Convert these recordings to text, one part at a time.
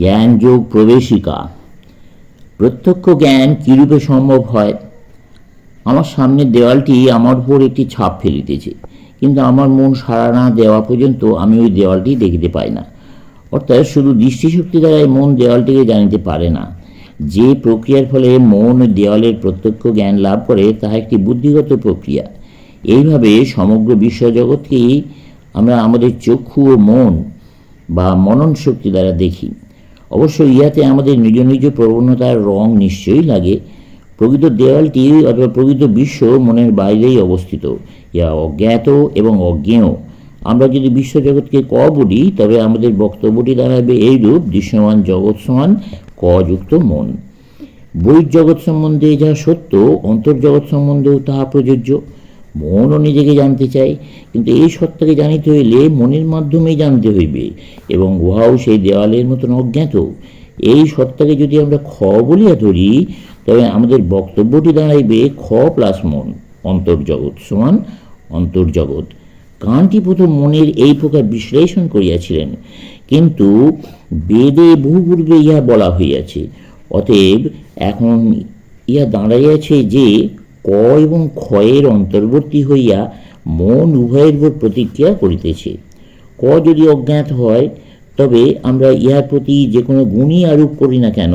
জ্ঞান যোগ প্রবেশিকা। প্রত্যক্ষ জ্ঞান কিরূপে সম্ভব হয়? আমার সামনের দেওয়ালটি আমার উপর একটি ছাপ ফেলিতেছে, কিন্তু আমার মন সাড়া না দেওয়া পর্যন্ত আমি ওই দেওয়ালটি দেখিতে পাই না। অর্থাৎ শুধু দৃষ্টিশক্তি দ্বারাই মন দেওয়ালটিকে জানিতে পারে না। যে প্রক্রিয়ার ফলে মন দেওয়ালের প্রত্যক্ষ জ্ঞান লাভ করে তাহা একটি বুদ্ধিগত প্রক্রিয়া। এইভাবে সমগ্র বিশ্বজগৎকেই আমরা আমাদের চক্ষু ও মন বা মনন শক্তি দ্বারা দেখি। অবশ্য ইহাতে আমাদের নিজ নিজ প্রবণতার রং নিশ্চয়ই লাগে। প্রকৃত দেওয়ালটি অথবা প্রকৃত বিশ্ব মনের বাইরেই অবস্থিত, ইহা অজ্ঞাত এবং অজ্ঞেয়। আমরা যদি বিশ্বজগৎকে ক বলি, তবে আমাদের বক্তব্যটি দাঁড়াবে এইরূপ: দৃশ্যমান জগৎ সমান ক যুক্ত মন। বহির্জগৎ সম্বন্ধে যাহা সত্য, অন্তর্জগৎ সম্বন্ধেও তাহা প্রযোজ্য। মনও নিজেকে জানতে চায়, কিন্তু এই সত্তাকে জানিতে হইলে মনের মাধ্যমেই জানতে হইবে, এবং উহাও সেই দেওয়ালের মতন অজ্ঞাত। এই সত্তাকে যদি আমরা খ বলিয়া ধরি, তবে আমাদের বক্তব্যটি দাঁড়াইবে খ প্লাস মন, অন্তর্জগৎ সমান অন্তর্জগৎ। কান্টই প্রথম মনের এই প্রকার বিশ্লেষণ করিয়াছিলেন, কিন্তু বেদে বহু পূর্বে ইহা বলা হইয়াছে। অতএব এখন ইহা দাঁড়াইয়াছে যে ক এবং ক্ষয়ের অন্তর্বর্তী হইয়া মন উভয়ের উপর প্রতিক্রিয়া করিতেছে। ক যদি অজ্ঞাত হয়, তবে আমরা ইহার প্রতি যে কোনো গুণই আরোপ করি না কেন,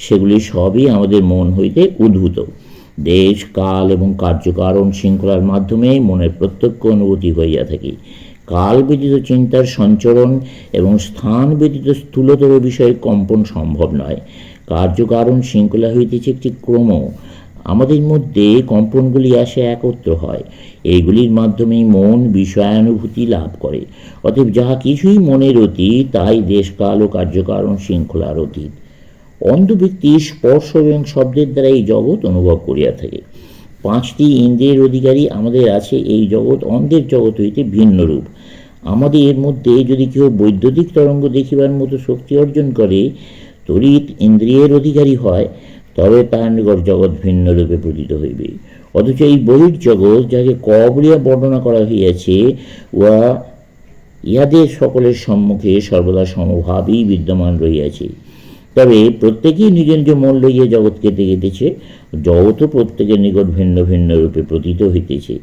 সেগুলি সবই আমাদের মন হইতে উদ্ভূত। দেশ, কাল এবং কার্যকারণ শৃঙ্খলার মাধ্যমে মনের প্রত্যক্ষ অনুভূতি হইয়া থাকে। কাল ব্যতীত চিন্তার সঞ্চরণ এবং স্থান ব্যতীত স্থূলতর বিষয়ে কম্পন সম্ভব নয়। কার্যকারণ শৃঙ্খলা হইতেছে একটি ক্রম। আমাদের মধ্যে কম্পনগুলি আসে একত্র হয়, এইগুলির মাধ্যমেই মন বিষয়ানুভূতি লাভ করে। অতএব যাহা কিছুই মনের অতীত, তাই দেশকাল ও কার্যকারণ শৃঙ্খলার অতীত। অন্ধ ব্যক্তি স্পর্শ এবং শব্দের দ্বারা এই জগৎ অনুভব করিয়া থাকে। 5টি ইন্দ্রিয়ের অধিকারী আমাদের আছে। এই জগৎ অন্ধের জগৎ হইতে ভিন্ন রূপ। আমাদের এর মধ্যে যদি কেউ বৈদ্যুতিক তরঙ্গ দেখিবার মতো শক্তি অর্জন করে, তড়িৎ ইন্দ্রিয়ের অধিকারী হয়, তবে তাহার নিকট জগৎ ভিন্ন রূপে প্রতীত হইবে। অথচ এই বহির্জগৎ, যাকে ক বলিয়া বর্ণনা করা হইয়াছে, উহা ইহাদের সকলের সম্মুখে সর্বদা সমভাবেই বিদ্যমান রহিয়াছে। তবে প্রত্যেকেই নিজ নিজ মন লইয়া জগৎকে দেখিতেছে। জগৎও প্রত্যেকের নিকট ভিন্ন ভিন্ন রূপে প্রতীত হইতেছে।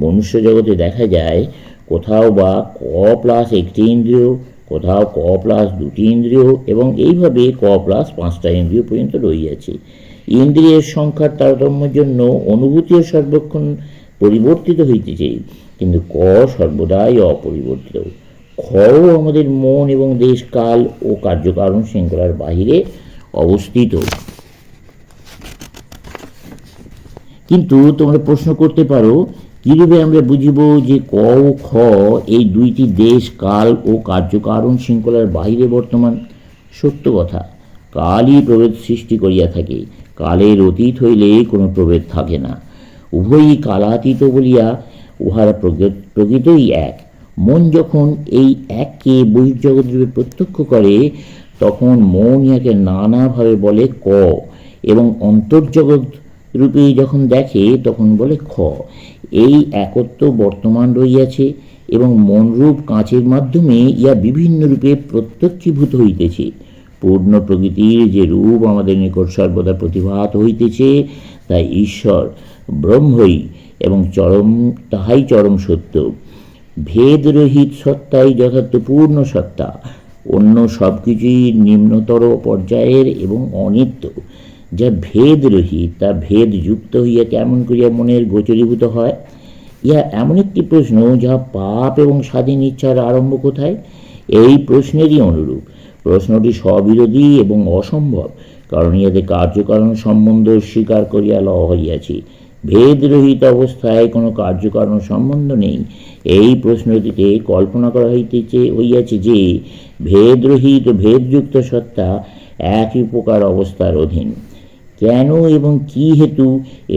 মনুষ্য জগতে দেখা যায় কোথাও বা ক প্লাস একটি ইন্দ্রিয়, কোথাও ক প্লাস 2টি ইন্দ্রিয়, এবং এইভাবে ক প্লাস 5টা ইন্দ্রিয় পর্যন্ত রহিয়াছে। ইন্দ্রিয়ের সংখ্যার তারতম্যের জন্য অনুভূতিও সর্বক্ষণ পরিবর্তিত হইতেছে, কিন্তু ক সর্বদাই অপরিবর্তিত। খও আমাদের মন এবং দেশ, কাল ও কার্যকারণ শৃঙ্খলার বাহিরে অবস্থিত। কিন্তু তোমরা প্রশ্ন করতে পারো, কিরূপে আমরা বুঝিব যে ক ও খ এই দুইটি দেশ, কাল ও কার্যকারণ শৃঙ্খলার বাহিরে বর্তমান? সত্য কথা, কালই প্রভেদ সৃষ্টি করিয়া থাকে। কালের অতীত হইলে কোনো প্রভেদ থাকে না। উভয়ই কালাতীত বলিয়া উহারা প্রকৃতই এক। মন যখন এই এককে বহির্জগৎ রূপে প্রত্যক্ষ করে, তখন মন ইহাকে নানাভাবে বলে ক, এবং অন্তর্জগৎ রূপে যখন দেখে, তখন বলে খ। এই একত্ব বর্তমান রহিয়াছে, এবং মনরূপ কাঁচের মাধ্যমে ইহা বিভিন্ন রূপে প্রত্যক্ষীভূত হইতেছে। পূর্ণ প্রকৃতির যে রূপ আমাদের নিকট সর্বদা প্রতিভাত হইতেছে, তাই ঈশ্বর, ব্রহ্মই, এবং তাহাই চরম সত্য। ভেদরহিত সত্তাই যথার্থ পূর্ণ সত্তা। অন্য সব কিছুই নিম্নতর পর্যায়ের এবং অনিত্য। যা ভেদরহিত, তা ভেদযুক্ত হইয়া কেমন করিয়া মনের গোচরীভূত হয়? ইহা এমন একটি প্রশ্ন, যাহা পাপ এবং স্বাধীন ইচ্ছার আরম্ভ কোথায়? এই প্রশ্নেরই অনুরূপ। প্রশ্নটি স্ববিরোধী এবং অসম্ভব, কারণ ইহাতে কার্যকারণ সম্বন্ধ স্বীকার করিয়া লওয়া হইয়াছে। ভেদরহিত অবস্থায় কোনো কার্যকারণ সম্বন্ধ নেই। এই প্রশ্নটিতে কল্পনা করা হইয়াছে যে ভেদরহিত ও ভেদযুক্ত সত্তা একই প্রকার অবস্থার অধীন। কেন এবং কি হেতু,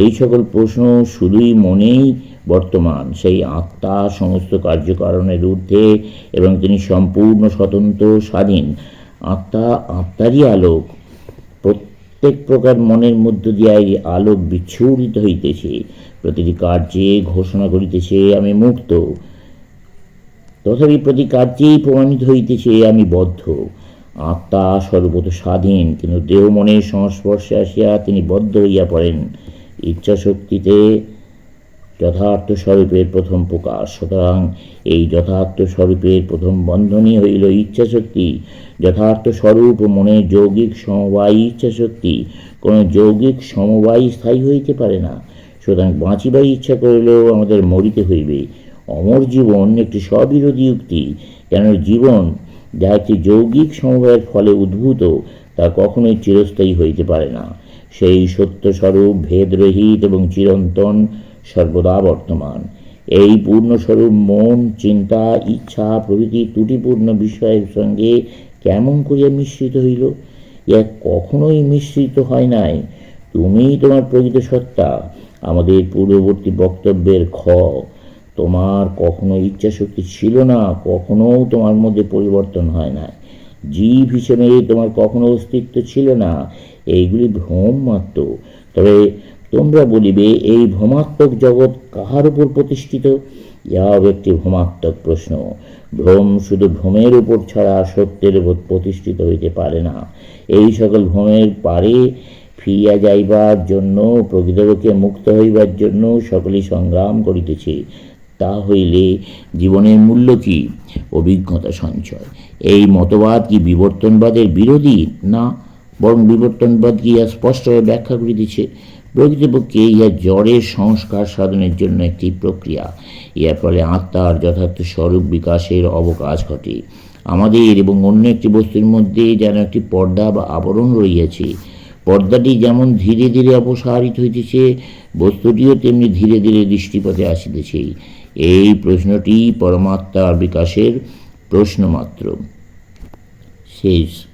এই সকল প্রশ্ন শুধুই মনেই বর্তমান। সেই আত্মা সমস্ত কার্যকারণের ঊর্ধ্বে, এবং তিনি সম্পূর্ণ স্বতন্ত্র, স্বাধীন। আত্মা আত্মারই আলোক। প্রত্যেক প্রকার মনের মধ্য দিয়া এই আলোক বিচ্ছুরিত হইতেছে, প্রতিটি কার্যে ঘোষণা করিতেছে আমি মুক্ত। তথাপি প্রতি কার্যেই প্রমাণিত হইতেছে আমি বদ্ধ। আত্মা সর্বত স্বাধীন, কিন্তু দেহ মনের সংস্পর্শে আসিয়া তিনি বদ্ধ হইয়া পড়েন। ইচ্ছাশক্তিতে যথার্থ স্বরূপের প্রথম প্রকাশ। সুতরাং এই যথার্থ স্বরূপের প্রথম বন্ধনই হইল ইচ্ছাশক্তি। যথার্থ স্বরূপ মনে যৌগিক সমবায়ী ইচ্ছাশক্তি। কোনো যৌগিক সমবায় স্থায়ী হইতে পারে না। সুতরাং বাঁচিবার ইচ্ছা করিলেও আমাদের মরিতে হইবে। অমর জীবন একটি স্ববিরোধী উক্তি, কেন জীবন যা একটি যৌগিক সমবায়ের ফলে উদ্ভূত তা কখনোই চিরস্থায়ী হইতে পারে না। সেই সত্যস্বরূপ ভেদরহিত এবং চিরন্তন, সর্বদা বর্তমান। এই পূর্ণস্বরূপ মন, চিন্তা, ইচ্ছা প্রভৃতি ত্রুটিপূর্ণ বিষয়ের সঙ্গে কেমন করিয়া মিশ্রিত হইল? ইহা কখনোই মিশ্রিত হয় নাই। তুমিই তোমার প্রকৃত সত্তা। আমাদের পূর্ববর্তী বক্তব্যের তোমার কখনো ইচ্ছাশক্তি ছিল না, কখনো তোমার মধ্যে পরিবর্তন হয় না। জীব হিসেবে তোমার কখনো অস্তিত্ব ছিল না। এইগুলি ভ্রম মাত্র। তবে তোমরা বলিবে, এই ভ্রমাত্মক জগৎ কাহার উপর প্রতিষ্ঠিত? ইহাও একটি ভ্রমাত্মক প্রশ্ন। ভ্রম শুধু ভ্রমের উপর ছাড়া সত্যের উপর প্রতিষ্ঠিত হইতে পারে না। এই সকল ভ্রমের পারে ফিরিয়া যাইবার জন্য, প্রকৃতপক্ষে মুক্ত হইবার জন্য সকলেই সংগ্রাম করিতেছে। তা হইলে জীবনের মূল্য কি? অভিজ্ঞতা সঞ্চয়। এই মতবাদ কি বিবর্তনবাদের বিরোধী? না, বরং বিবর্তনবাদকে ইহা স্পষ্টভাবে ব্যাখ্যা করিতেছে। প্রকৃতপক্ষে ইহা জড়ের সংস্কার সাধনের জন্য একটি প্রক্রিয়া। ইহার ফলে আত্মার যথার্থ স্বরূপ বিকাশের অবকাশ ঘটে। আমাদের এবং অন্য একটি বস্তুর মধ্যে যেন একটি পর্দা বা আবরণ রহিয়াছে। পর্দাটি যেমন ধীরে ধীরে অপসারিত হইতেছে, বস্তুটিও তেমনি ধীরে ধীরে দৃষ্টিপথে আসিতেছে। এই প্রশ্নটি পরমাত্মার বিকাশের প্রশ্ন মাত্র। শেষ।